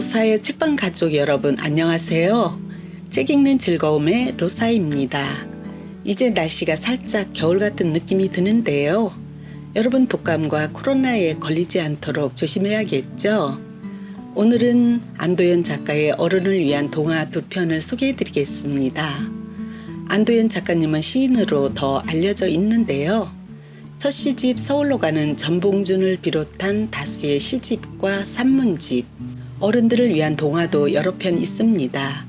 로사의 책방 가족 여러분 안녕하세요. 책 읽는 즐거움의 로사입니다. 이제 날씨가 살짝 겨울 같은 느낌이 드는데요. 여러분 독감과 코로나에 걸리지 않도록 조심해야겠죠. 오늘은 안도현 작가의 어른을 위한 동화 두 편을 소개해드리겠습니다. 안도현 작가님은 시인으로 더 알려져 있는데요. 첫 시집 서울로 가는 전봉준을 비롯한 다수의 시집과 산문집, 어른들을 위한 동화도 여러 편 있습니다.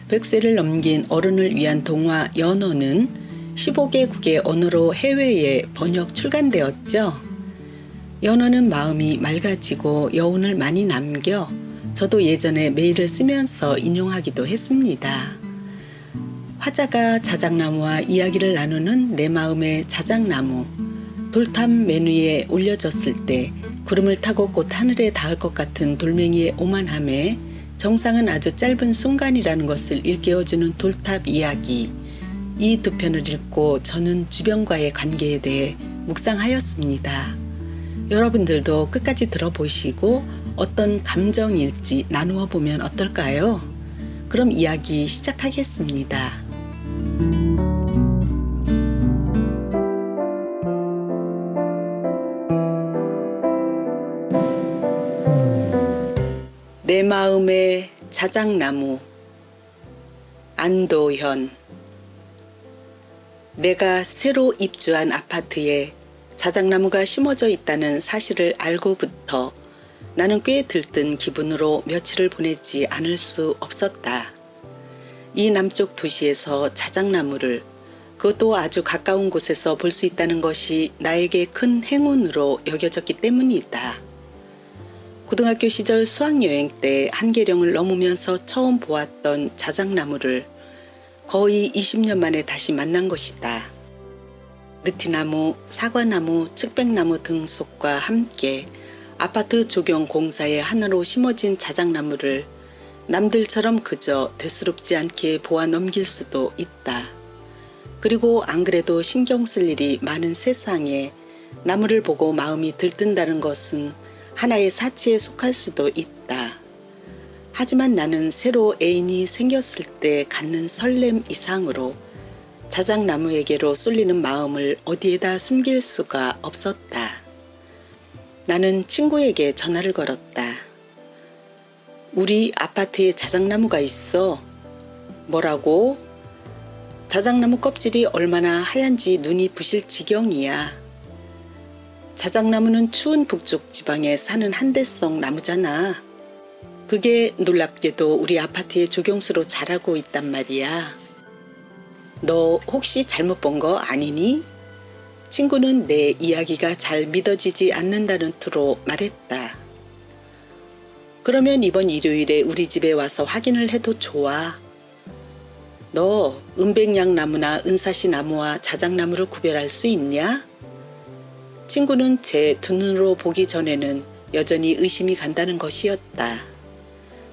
100세를 넘긴 어른을 위한 동화 연어는 15개국의 언어로 해외에 번역 출간되었죠. 연어는 마음이 맑아지고 여운을 많이 남겨 저도 예전에 메일을 쓰면서 인용하기도 했습니다. 화자가 자작나무와 이야기를 나누는 내 마음의 자작나무. 돌탑 맨 위에 올려졌을 때 구름을 타고 곧 하늘에 닿을 것 같은 돌멩이의 오만함에 정상은 아주 짧은 순간이라는 것을 일깨워주는 돌탑 이야기. 이 두 편을 읽고 저는 주변과의 관계에 대해 묵상하였습니다. 여러분들도 끝까지 들어보시고 어떤 감정일지 나누어 보면 어떨까요? 그럼 이야기 시작하겠습니다. 내 마음의 자작나무. 안도현. 내가 새로 입주한 아파트에 자작나무가 심어져 있다는 사실을 알고부터 나는 꽤 들뜬 기분으로 며칠을 보내지 않을 수 없었다. 이 남쪽 도시에서 자작나무를, 그것도 아주 가까운 곳에서 볼 수 있다는 것이 나에게 큰 행운으로 여겨졌기 때문이다. 고등학교 시절 수학여행 때 한계령을 넘으면서 처음 보았던 자작나무를 거의 20년 만에 다시 만난 것이다. 느티나무, 사과나무, 측백나무 등 속과 함께 아파트 조경 공사의 하나로 심어진 자작나무를 남들처럼 그저 대수롭지 않게 보아 넘길 수도 있다. 그리고 안 그래도 신경 쓸 일이 많은 세상에 나무를 보고 마음이 들뜬다는 것은 하나의 사치에 속할 수도 있다. 하지만 나는 새로 애인이 생겼을 때 갖는 설렘 이상으로 자작나무에게로 쏠리는 마음을 어디에다 숨길 수가 없었다. 나는 친구에게 전화를 걸었다. 우리 아파트에 자작나무가 있어. 뭐라고? 자작나무 껍질이 얼마나 하얀지 눈이 부실 지경이야. 자작나무는 추운 북쪽 지방에 사는 한대성 나무잖아. 그게 놀랍게도 우리 아파트의 조경수로 자라고 있단 말이야. 너 혹시 잘못 본 거 아니니? 친구는 내 이야기가 잘 믿어지지 않는다는 투로 말했다. 그러면 이번 일요일에 우리 집에 와서 확인을 해도 좋아. 너 은백양나무나 은사시 나무와 자작나무를 구별할 수 있냐? 친구는 제 두 눈으로 보기 전에는 여전히 의심이 간다는 것이었다.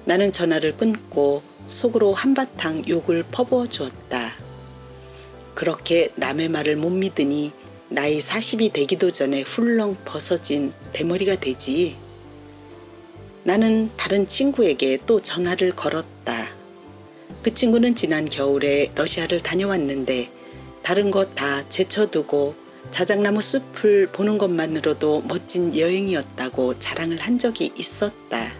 나는 전화를 끊고 속으로 한바탕 욕을 퍼부어 주었다. 그렇게 남의 말을 못 믿으니 나이 40이 되기도 전에 훌렁 벗어진 대머리가 되지. 나는 다른 친구에게 또 전화를 걸었다. 그 친구는 지난 겨울에 러시아를 다녀왔는데 다른 것 다 제쳐두고 자작나무 숲을 보는 것만으로도 멋진 여행이었다고 자랑을 한 적이 있었다.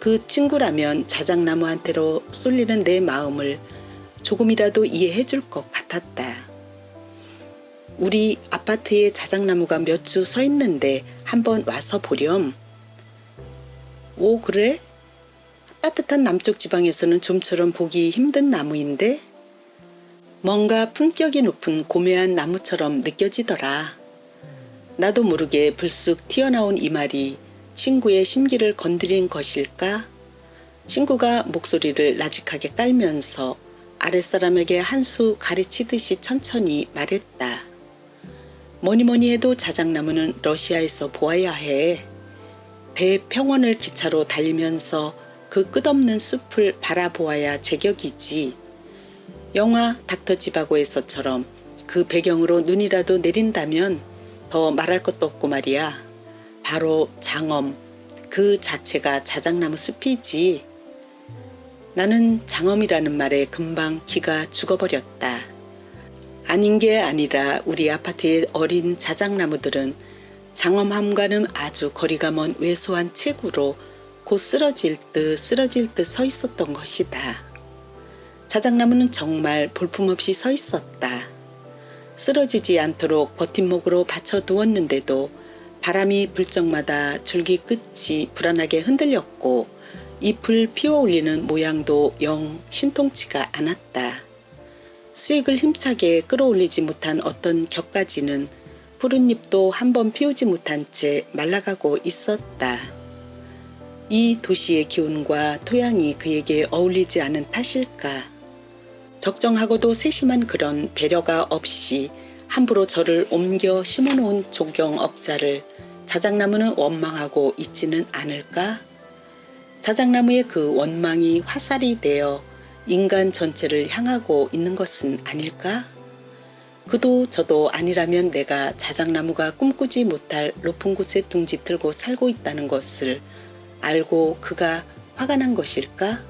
그 친구라면 자작나무한테로 쏠리는 내 마음을 조금이라도 이해해 줄 것 같았다. 우리 아파트에 자작나무가 몇 주 서 있는데 한번 와서 보렴. 오, 그래? 따뜻한 남쪽 지방에서는 좀처럼 보기 힘든 나무인데? 뭔가 품격이 높은 고매한 나무처럼 느껴지더라. 나도 모르게 불쑥 튀어나온 이 말이 친구의 심기를 건드린 것일까? 친구가 목소리를 나직하게 깔면서 아랫사람에게 한 수 가르치듯이 천천히 말했다. 뭐니뭐니 해도 자작나무는 러시아에서 보아야 해. 대평원을 기차로 달리면서 그 끝없는 숲을 바라보아야 제격이지. 영화 닥터 지바고에서처럼 그 배경으로 눈이라도 내린다면 더 말할 것도 없고 말이야. 바로 장엄, 그 자체가 자작나무 숲이지. 나는 장엄이라는 말에 금방 기가 죽어버렸다. 아닌 게 아니라 우리 아파트의 어린 자작나무들은 장엄함과는 아주 거리가 먼 왜소한 체구로 곧 쓰러질 듯 서 있었던 것이다. 자작나무는 정말 볼품없이 서 있었다. 쓰러지지 않도록 버팀목으로 받쳐두었는데도 바람이 불 적마다 줄기 끝이 불안하게 흔들렸고 잎을 피워올리는 모양도 영 신통치가 않았다. 수액을 힘차게 끌어올리지 못한 어떤 격가지는 푸른 잎도 한번 피우지 못한 채 말라가고 있었다. 이 도시의 기운과 토양이 그에게 어울리지 않은 탓일까? 적정하고도 세심한 그런 배려가 없이 함부로 저를 옮겨 심어놓은 조경업자를 자작나무는 원망하고 있지는 않을까? 자작나무의 그 원망이 화살이 되어 인간 전체를 향하고 있는 것은 아닐까? 그도 저도 아니라면 내가 자작나무가 꿈꾸지 못할 높은 곳에 둥지 틀고 살고 있다는 것을 알고 그가 화가 난 것일까?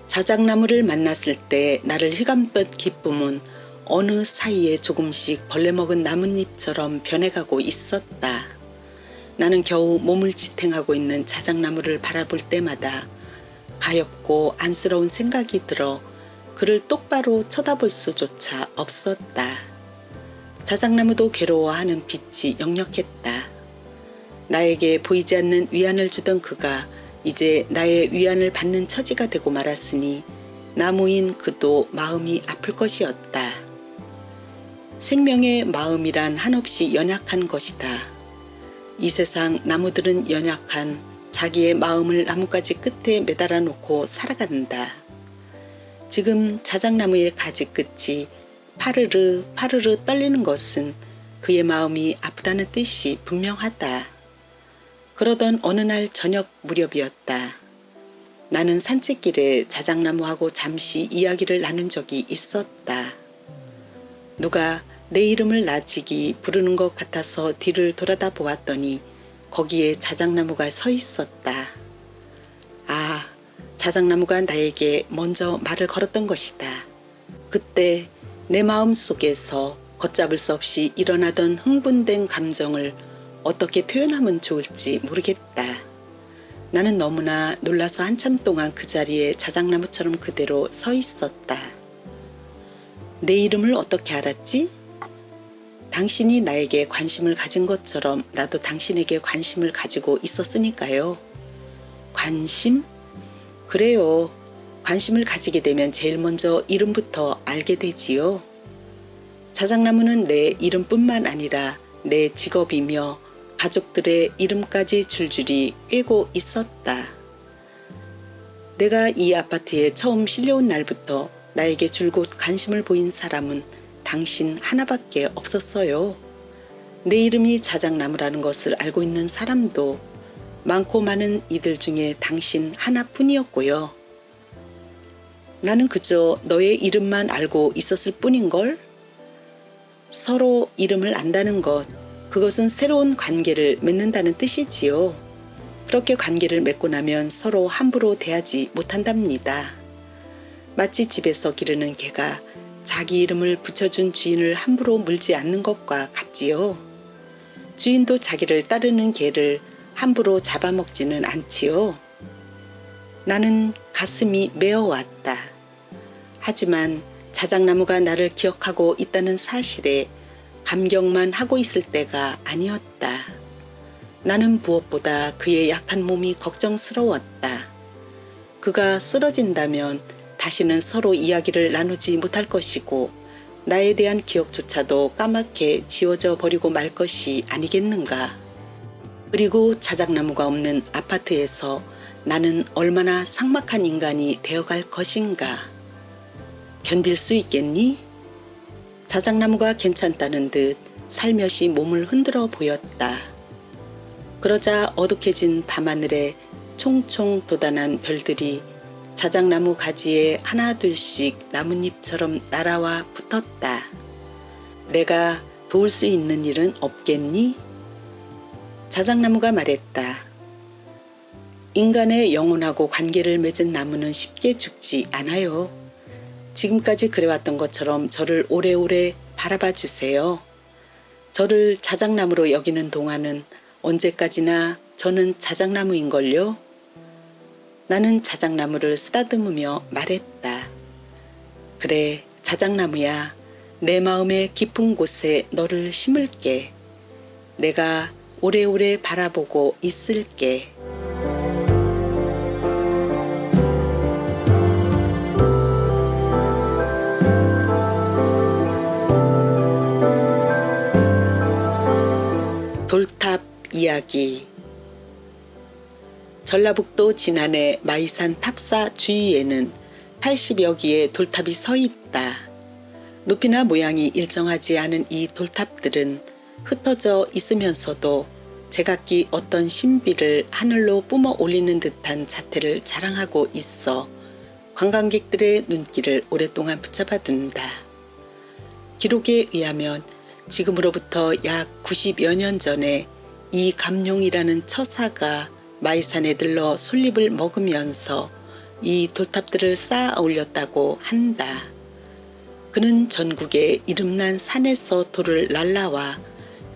자작나무를 만났을 때 나를 휘감던 기쁨은 어느 사이에 조금씩 벌레 먹은 나뭇잎처럼 변해가고 있었다. 나는 겨우 몸을 지탱하고 있는 자작나무를 바라볼 때마다 가엾고 안쓰러운 생각이 들어 그를 똑바로 쳐다볼 수조차 없었다. 자작나무도 괴로워하는 빛이 역력했다. 나에게 보이지 않는 위안을 주던 그가 이제 나의 위안을 받는 처지가 되고 말았으니 나무인 그도 마음이 아플 것이었다. 생명의 마음이란 한없이 연약한 것이다. 이 세상 나무들은 연약한 자기의 마음을 나뭇가지 끝에 매달아 놓고 살아간다. 지금 자작나무의 가지 끝이 파르르 파르르 떨리는 것은 그의 마음이 아프다는 뜻이 분명하다. 그러던 어느 날 저녁 무렵이었다. 나는 산책길에 자작나무하고 잠시 이야기를 나눈 적이 있었다. 누가 내 이름을 나직이 부르는 것 같아서 뒤를 돌아다 보았더니 거기에 자작나무가 서 있었다. 아, 자작나무가 나에게 먼저 말을 걸었던 것이다. 그때 내 마음 속에서 걷잡을 수 없이 일어나던 흥분된 감정을 어떻게 표현하면 좋을지 모르겠다. 나는 너무나 놀라서 한참 동안 그 자리에 자작나무처럼 그대로 서 있었다. 내 이름을 어떻게 알았지? 당신이 나에게 관심을 가진 것처럼 나도 당신에게 관심을 가지고 있었으니까요. 관심? 그래요. 관심을 가지게 되면 제일 먼저 이름부터 알게 되지요. 자작나무는 내 이름뿐만 아니라 내 직업이며 가족들의 이름까지 줄줄이 꿰고 있었다. 내가 이 아파트에 처음 실려온 날부터 나에게 줄곧 관심을 보인 사람은 당신 하나밖에 없었어요. 내 이름이 자작나무라는 것을 알고 있는 사람도 많고 많은 이들 중에 당신 하나뿐이었고요. 나는 그저 너의 이름만 알고 있었을 뿐인걸? 서로 이름을 안다는 것, 그것은 새로운 관계를 맺는다는 뜻이지요. 그렇게 관계를 맺고 나면 서로 함부로 대하지 못한답니다. 마치 집에서 기르는 개가 자기 이름을 붙여준 주인을 함부로 물지 않는 것과 같지요. 주인도 자기를 따르는 개를 함부로 잡아먹지는 않지요. 나는 가슴이 메어왔다. 하지만 자작나무가 나를 기억하고 있다는 사실에 감격만 하고 있을 때가 아니었다. 나는 무엇보다 그의 약한 몸이 걱정스러웠다. 그가 쓰러진다면 다시는 서로 이야기를 나누지 못할 것이고 나에 대한 기억조차도 까맣게 지워져 버리고 말 것이 아니겠는가. 그리고 자작나무가 없는 아파트에서 나는 얼마나 삭막한 인간이 되어갈 것인가. 견딜 수 있겠니? 자작나무가 괜찮다는 듯 살며시 몸을 흔들어 보였다. 그러자 어둑해진 밤하늘에 총총 돋아난 별들이 자작나무 가지에 하나둘씩 나뭇잎처럼 날아와 붙었다. 내가 도울 수 있는 일은 없겠니? 자작나무가 말했다. 인간의 영혼하고 관계를 맺은 나무는 쉽게 죽지 않아요. 지금까지 그래왔던 것처럼 저를 오래오래 바라봐 주세요. 저를 자작나무로 여기는 동안은 언제까지나 저는 자작나무인걸요. 나는 자작나무를 쓰다듬으며 말했다. 그래, 자작나무야. 내 마음의 깊은 곳에 너를 심을게. 내가 오래오래 바라보고 있을게. 돌탑 이야기. 전라북도 진안의 마이산 탑사 주위에는 80여 기의 돌탑이 서 있다. 높이나 모양이 일정하지 않은 이 돌탑들은 흩어져 있으면서도 제각기 어떤 신비를 하늘로 뿜어 올리는 듯한 자태를 자랑하고 있어 관광객들의 눈길을 오랫동안 붙잡아 둔다. 기록에 의하면 지금으로부터 약 90여 년 전에 이 감룡이라는 처사가 마이산에 들러 솔잎을 먹으면서 이 돌탑들을 쌓아 올렸다고 한다. 그는 전국의 이름난 산에서 돌을 날라와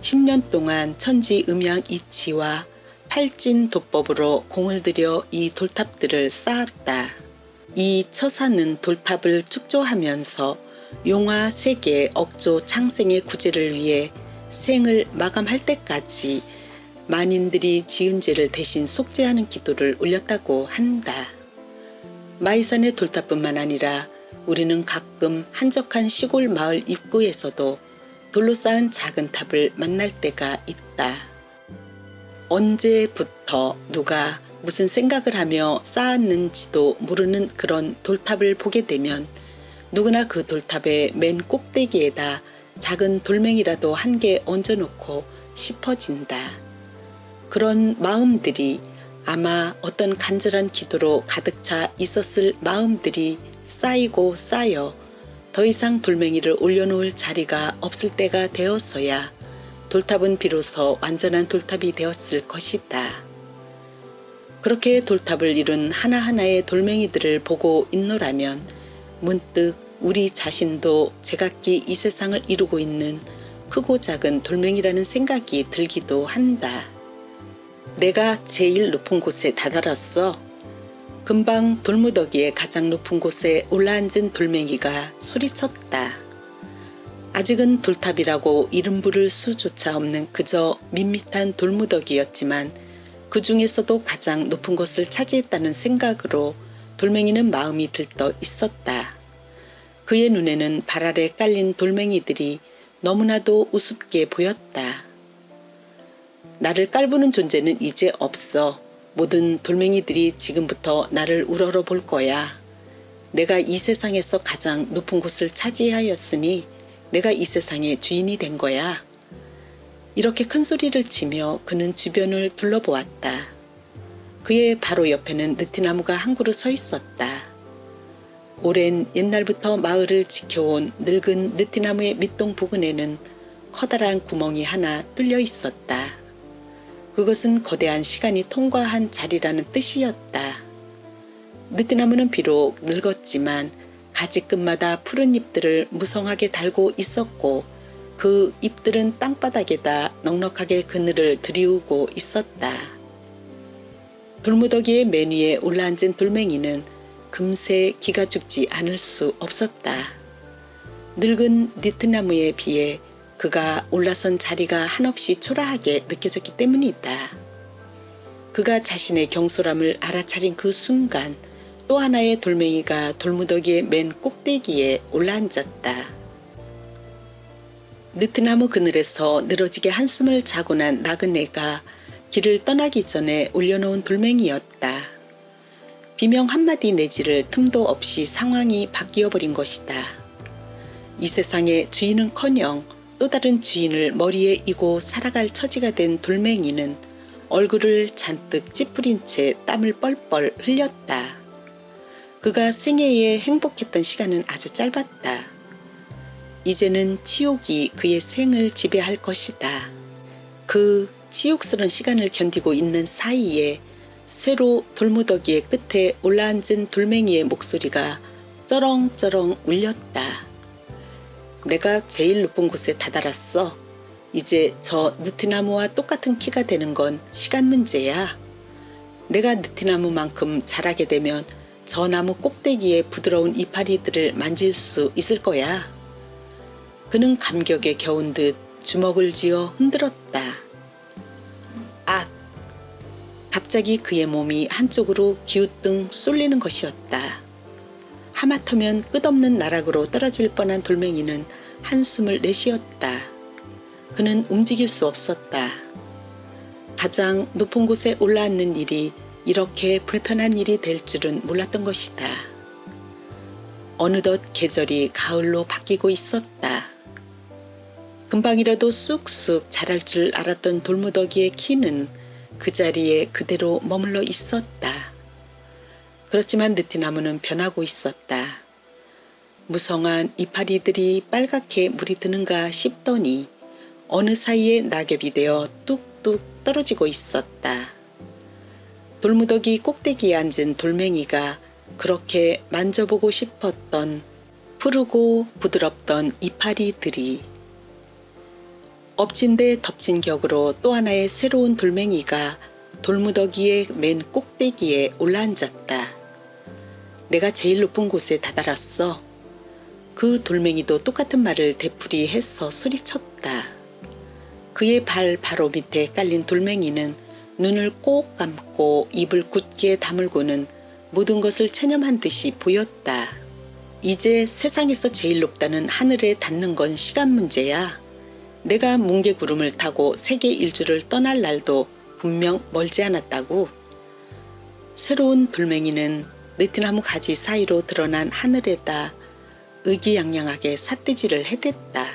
10년 동안 천지음양이치와 팔진 도법으로 공을 들여 이 돌탑들을 쌓았다. 이 처사는 돌탑을 축조하면서 용화 세계 억조 창생의 구제를 위해 생을 마감할 때까지 만인들이 지은 죄를 대신 속죄하는 기도를 올렸다고 한다. 마이산의 돌탑뿐만 아니라 우리는 가끔 한적한 시골 마을 입구에서도 돌로 쌓은 작은 탑을 만날 때가 있다. 언제부터 누가 무슨 생각을 하며 쌓았는지도 모르는 그런 돌탑을 보게 되면 누구나 그 돌탑의 맨 꼭대기에다 작은 돌멩이라도 한 개 얹어놓고 싶어진다. 그런 마음들이 아마 어떤 간절한 기도로 가득 차 있었을 마음들이 쌓이고 쌓여 더 이상 돌멩이를 올려놓을 자리가 없을 때가 되어서야 돌탑은 비로소 완전한 돌탑이 되었을 것이다. 그렇게 돌탑을 이룬 하나하나의 돌멩이들을 보고 있노라면 문득 우리 자신도 제각기 이 세상을 이루고 있는 크고 작은 돌멩이라는 생각이 들기도 한다. 내가 제일 높은 곳에 다다랐어. 금방 돌무더기의 가장 높은 곳에 올라앉은 돌멩이가 소리쳤다. 아직은 돌탑이라고 이름 부를 수조차 없는 그저 밋밋한 돌무더기였지만 그 중에서도 가장 높은 곳을 차지했다는 생각으로 돌멩이는 마음이 들떠 있었다. 그의 눈에는 발 아래 깔린 돌멩이들이 너무나도 우습게 보였다. 나를 깔보는 존재는 이제 없어. 모든 돌멩이들이 지금부터 나를 우러러 볼 거야. 내가 이 세상에서 가장 높은 곳을 차지하였으니 내가 이 세상의 주인이 된 거야. 이렇게 큰 소리를 치며 그는 주변을 둘러보았다. 그의 바로 옆에는 느티나무가 한 그루 서 있었다. 오랜 옛날부터 마을을 지켜온 늙은 느티나무의 밑동 부근에는 커다란 구멍이 하나 뚫려 있었다. 그것은 거대한 시간이 통과한 자리라는 뜻이었다. 느티나무는 비록 늙었지만 가지끝마다 푸른 잎들을 무성하게 달고 있었고 그 잎들은 땅바닥에다 넉넉하게 그늘을 들이우고 있었다. 돌무더기의 맨 위에 올라앉은 돌멩이는 금세 기가 죽지 않을 수 없었다. 늙은 니트나무에 비해 그가 올라선 자리가 한없이 초라하게 느껴졌기 때문이다. 그가 자신의 경솔함을 알아차린 그 순간 또 하나의 돌멩이가 돌무더기의 맨 꼭대기에 올라앉았다. 느티나무 그늘에서 늘어지게 한숨을 자고 난 나그네가 길을 떠나기 전에 올려놓은 돌멩이였다. 비명 한마디 내지를 틈도 없이 상황이 바뀌어버린 것이다. 이 세상의 주인은커녕 또 다른 주인을 머리에 이고 살아갈 처지가 된 돌멩이는 얼굴을 잔뜩 찌푸린 채 땀을 뻘뻘 흘렸다. 그가 생애에 행복했던 시간은 아주 짧았다. 이제는 치욕이 그의 생을 지배할 것이다. 그 치욕스런 시간을 견디고 있는 사이에 새로 돌무더기의 끝에 올라앉은 돌멩이의 목소리가 쩌렁쩌렁 울렸다. 내가 제일 높은 곳에 다다랐어. 이제 저 느티나무와 똑같은 키가 되는 건 시간 문제야. 내가 느티나무만큼 자라게 되면 저 나무 꼭대기에 부드러운 이파리들을 만질 수 있을 거야. 그는 감격에 겨운 듯 주먹을 쥐어 흔들었다. 아! 갑자기 그의 몸이 한쪽으로 기우뚱 쏠리는 것이었다. 하마터면 끝없는 나락으로 떨어질 뻔한 돌멩이는 한숨을 내쉬었다. 그는 움직일 수 없었다. 가장 높은 곳에 올라앉는 일이 이렇게 불편한 일이 될 줄은 몰랐던 것이다. 어느덧 계절이 가을로 바뀌고 있었다. 금방이라도 쑥쑥 자랄 줄 알았던 돌무더기의 키는 그 자리에 그대로 머물러 있었다. 그렇지만 느티나무는 변하고 있었다. 무성한 이파리들이 빨갛게 물이 드는가 싶더니 어느 사이에 낙엽이 되어 뚝뚝 떨어지고 있었다. 돌무더기 꼭대기에 앉은 돌멩이가 그렇게 만져보고 싶었던 푸르고 부드럽던 이파리들이 엎친 데 덮친 격으로 또 하나의 새로운 돌멩이가 돌무더기의 맨 꼭대기에 올라앉았다. 내가 제일 높은 곳에 다다랐어. 그 돌멩이도 똑같은 말을 되풀이해서 소리쳤다. 그의 발 바로 밑에 깔린 돌멩이는 눈을 꼭 감고 입을 굳게 다물고는 모든 것을 체념한 듯이 보였다. 이제 세상에서 제일 높다는 하늘에 닿는 건 시간 문제야. 내가 뭉게구름을 타고 세계 일주를 떠날 날도 분명 멀지 않았다고. 새로운 돌멩이는 느티나무 가지 사이로 드러난 하늘에다 의기양양하게 삿대질을 해댔다.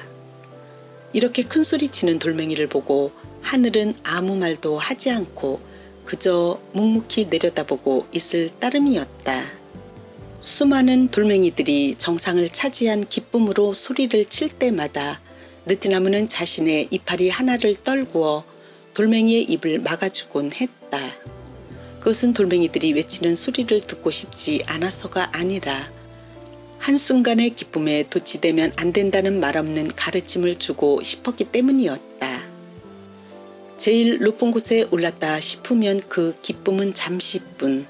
이렇게 큰 소리치는 돌멩이를 보고 하늘은 아무 말도 하지 않고 그저 묵묵히 내려다보고 있을 따름이었다. 수많은 돌멩이들이 정상을 차지한 기쁨으로 소리를 칠 때마다 느티나무는 자신의 이파리 하나를 떨구어 돌멩이의 입을 막아주곤 했다. 그것은 돌멩이들이 외치는 소리를 듣고 싶지 않아서가 아니라 한순간의 기쁨에 도취되면 안 된다는 말없는 가르침을 주고 싶었기 때문이었다. 제일 높은 곳에 올랐다 싶으면 그 기쁨은 잠시뿐.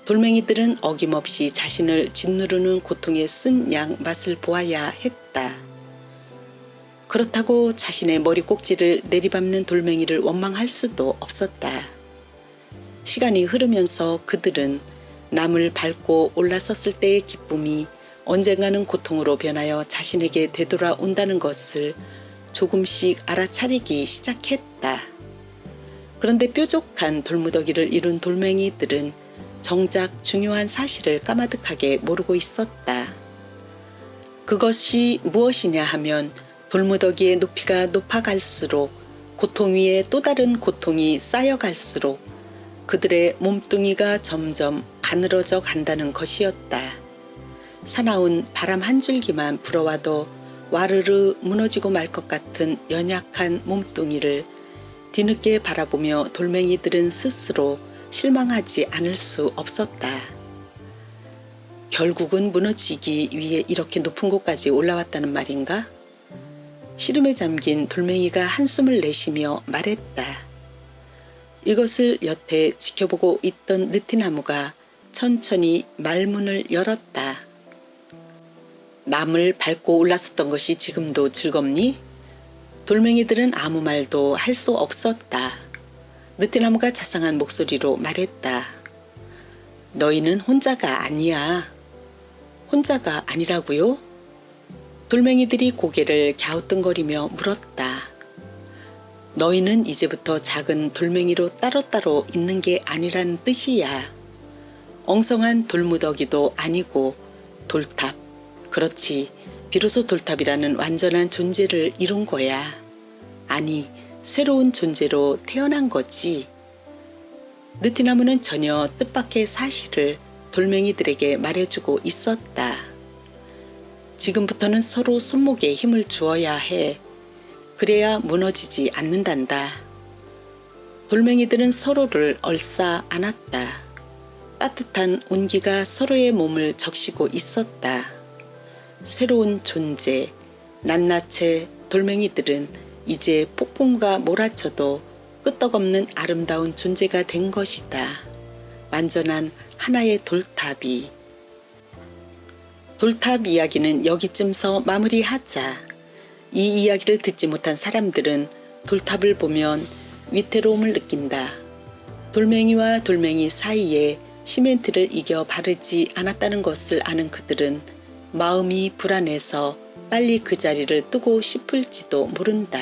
돌멩이들은 어김없이 자신을 짓누르는 고통에 쓴 양 맛을 보아야 했다. 그렇다고 자신의 머리 꼭지를 내리밟는 돌멩이를 원망할 수도 없었다. 시간이 흐르면서 그들은 남을 밟고 올라섰을 때의 기쁨이 언젠가는 고통으로 변하여 자신에게 되돌아온다는 것을 조금씩 알아차리기 시작했다. 그런데 뾰족한 돌무더기를 이룬 돌멩이들은 정작 중요한 사실을 까마득하게 모르고 있었다. 그것이 무엇이냐 하면 돌무더기의 높이가 높아갈수록 고통 위에 또 다른 고통이 쌓여갈수록 그들의 몸뚱이가 점점 가늘어져 간다는 것이었다. 사나운 바람 한 줄기만 불어와도 와르르 무너지고 말 것 같은 연약한 몸뚱이를 뒤늦게 바라보며 돌멩이들은 스스로 실망하지 않을 수 없었다. 결국은 무너지기 위해 이렇게 높은 곳까지 올라왔다는 말인가? 시름에 잠긴 돌멩이가 한숨을 내쉬며 말했다. 이것을 여태 지켜보고 있던 느티나무가 천천히 말문을 열었다. 남을 밟고 올라섰던 것이 지금도 즐겁니? 돌멩이들은 아무 말도 할 수 없었다. 느티나무가 자상한 목소리로 말했다. 너희는 혼자가 아니야. 혼자가 아니라고요? 돌멩이들이 고개를 갸우뚱거리며 물었다. 너희는 이제부터 작은 돌멩이로 따로따로 있는 게 아니라는 뜻이야. 엉성한 돌무더기도 아니고 돌탑. 그렇지. 비로소 돌탑이라는 완전한 존재를 이룬 거야. 아니, 새로운 존재로 태어난 거지. 느티나무는 전혀 뜻밖의 사실을 돌멩이들에게 말해주고 있었다. 지금부터는 서로 손목에 힘을 주어야 해. 그래야 무너지지 않는단다. 돌멩이들은 서로를 얼싸 안았다. 따뜻한 온기가 서로의 몸을 적시고 있었다. 새로운 존재, 낱낱의 돌멩이들은 이제 폭풍과 몰아쳐도 끄떡없는 아름다운 존재가 된 것이다. 완전한 하나의 돌탑이. 돌탑 이야기는 여기쯤서 마무리하자. 이 이야기를 듣지 못한 사람들은 돌탑을 보면 위태로움을 느낀다. 돌멩이와 돌멩이 사이에 시멘트를 이겨 바르지 않았다는 것을 아는 그들은 마음이 불안해서 빨리 그 자리를 뜨고 싶을지도 모른다.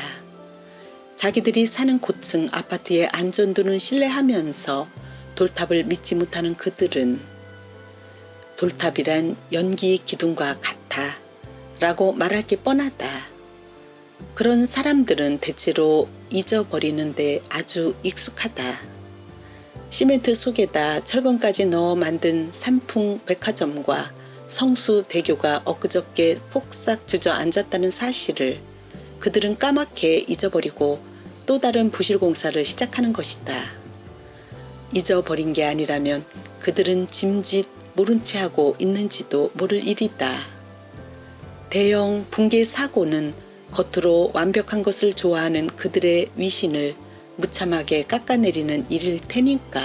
자기들이 사는 고층 아파트의 안전도는 신뢰하면서 돌탑을 믿지 못하는 그들은 돌탑이란 연기 기둥과 같아 라고 말할 게 뻔하다. 그런 사람들은 대체로 잊어버리는데 아주 익숙하다. 시멘트 속에다 철근까지 넣어 만든 삼풍 백화점과 성수대교가 엊그저께 폭삭 주저앉았다는 사실을 그들은 까맣게 잊어버리고 또 다른 부실공사를 시작하는 것이다. 잊어버린 게 아니라면 그들은 짐짓 모른 채 하고 있는지도 모를 일이다. 대형 붕괴 사고는 겉으로 완벽한 것을 좋아하는 그들의 위신을 무참하게 깎아내리는 일일 테니까.